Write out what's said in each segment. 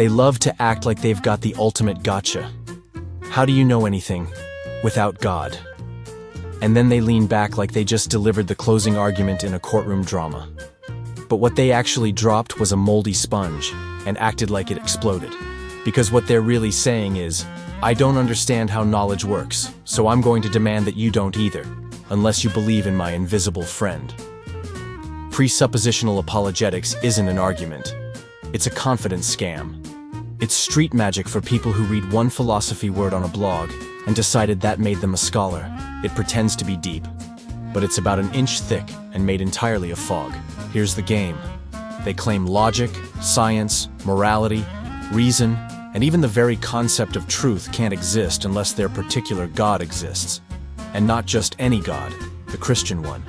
They love to act like they've got the ultimate gotcha. How do you know anything without God? And then they lean back like they just delivered the closing argument in a courtroom drama. But what they actually dropped was a moldy sponge and acted like it exploded. Because what they're really saying is, I don't understand how knowledge works, so I'm going to demand that you don't either, unless you believe in my invisible friend. Presuppositional apologetics isn't an argument. It's a confidence scam. It's street magic for people who read one philosophy word on a blog and decided that made them a scholar. It pretends to be deep, but it's about an inch thick and made entirely of fog. Here's the game. They claim logic, science, morality, reason, and even the very concept of truth can't exist unless their particular God exists. And not just any God, the Christian one.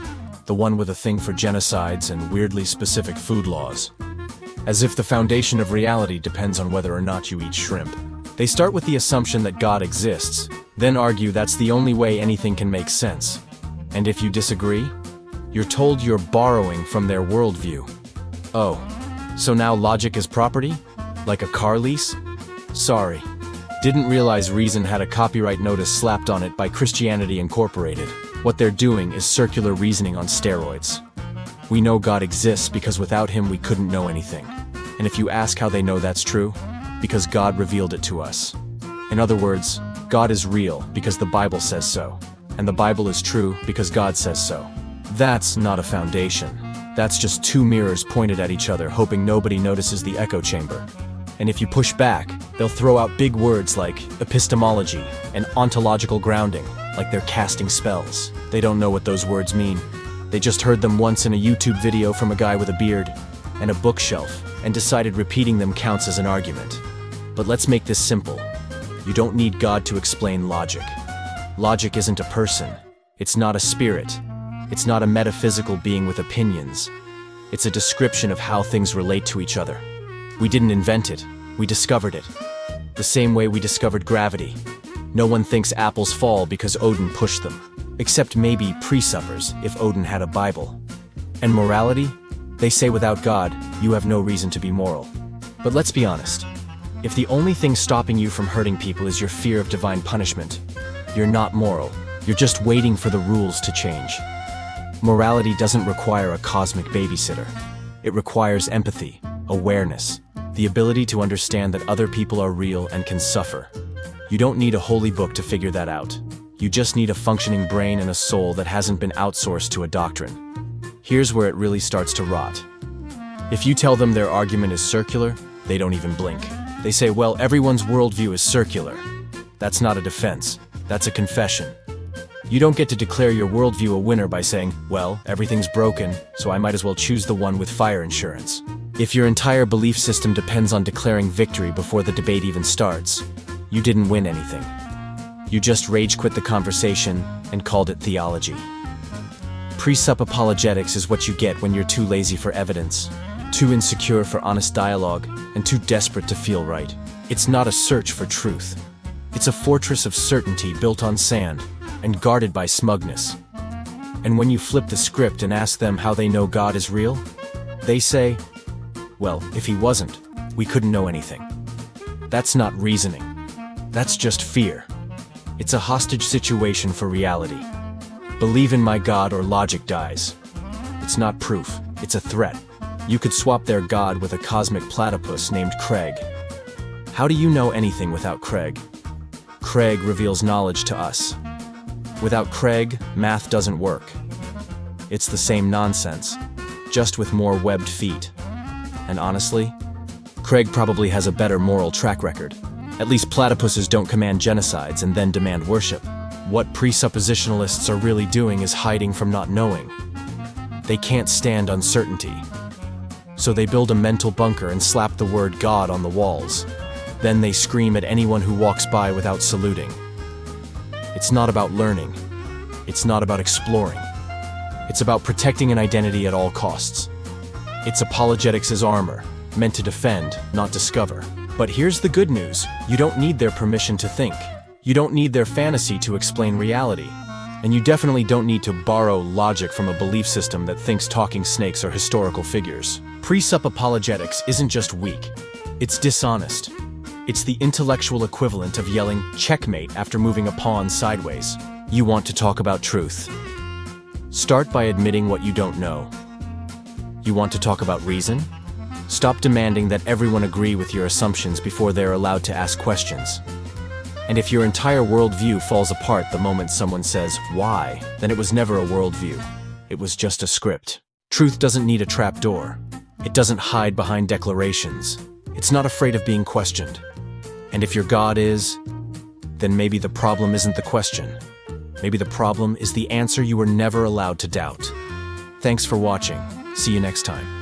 The one with a thing for genocides and weirdly specific food laws. As if the foundation of reality depends on whether or not you eat shrimp. They start with the assumption that God exists, then argue that's the only way anything can make sense. And if you disagree, you're told you're borrowing from their worldview. Oh, so now logic is property? Like a car lease? Sorry. Didn't realize reason had a copyright notice slapped on it by Christianity Incorporated. What they're doing is circular reasoning on steroids. We know God exists because without him we couldn't know anything. And if you ask how they know that's true, because God revealed it to us. In other words, God is real because the Bible says so. And the Bible is true because God says so. That's not a foundation. That's just two mirrors pointed at each other hoping nobody notices the echo chamber. And if you push back, they'll throw out big words like epistemology and ontological grounding, like they're casting spells. They don't know what those words mean. They just heard them once in a YouTube video from a guy with a beard and a bookshelf and decided repeating them counts as an argument. But let's make this simple. You don't need God to explain logic. Logic isn't a person. It's not a spirit. It's not a metaphysical being with opinions. It's a description of how things relate to each other. We didn't invent it. We discovered it. The same way we discovered gravity. No one thinks apples fall because Odin pushed them. Except maybe pre-suppers, if Odin had a Bible. And morality? They say without God, you have no reason to be moral. But let's be honest. If the only thing stopping you from hurting people is your fear of divine punishment, you're not moral. You're just waiting for the rules to change. Morality doesn't require a cosmic babysitter. It requires empathy, awareness, the ability to understand that other people are real and can suffer. You don't need a holy book to figure that out. You just need a functioning brain and a soul that hasn't been outsourced to a doctrine. Here's where it really starts to rot. If you tell them their argument is circular, they don't even blink. They say, well, everyone's worldview is circular. That's not a defense. That's a confession. You don't get to declare your worldview a winner by saying, well, everything's broken, so I might as well choose the one with fire insurance. If your entire belief system depends on declaring victory before the debate even starts, you didn't win anything. You just rage quit the conversation and called it theology. Presuppositional is what you get when you're too lazy for evidence, too insecure for honest dialogue, and too desperate to feel right. It's not a search for truth. It's a fortress of certainty built on sand and guarded by smugness. And when you flip the script and ask them how they know God is real, they say, well, if he wasn't, we couldn't know anything. That's not reasoning. That's just fear. It's a hostage situation for reality. Believe in my God or logic dies. It's not proof, it's a threat. You could swap their God with a cosmic platypus named Craig. How do you know anything without Craig? Craig reveals knowledge to us. Without Craig, math doesn't work. It's the same nonsense, just with more webbed feet. And honestly, Craig probably has a better moral track record. At least platypuses don't command genocides and then demand worship. What presuppositionalists are really doing is hiding from not knowing. They can't stand uncertainty. So they build a mental bunker and slap the word God on the walls. Then they scream at anyone who walks by without saluting. It's not about learning. It's not about exploring. It's about protecting an identity at all costs. It's apologetics as armor, meant to defend, not discover. But here's the good news. You don't need their permission to think. You don't need their fantasy to explain reality. And you definitely don't need to borrow logic from a belief system that thinks talking snakes are historical figures. Presuppositional apologetics isn't just weak. It's dishonest. It's the intellectual equivalent of yelling checkmate after moving a pawn sideways. You want to talk about truth? Start by admitting what you don't know. You want to talk about reason? Stop demanding that everyone agree with your assumptions before they're allowed to ask questions. And if your entire worldview falls apart the moment someone says, why, then it was never a worldview. It was just a script. Truth doesn't need a trapdoor. It doesn't hide behind declarations. It's not afraid of being questioned. And if your God is, then maybe the problem isn't the question. Maybe the problem is the answer you were never allowed to doubt. Thanks for watching. See you next time.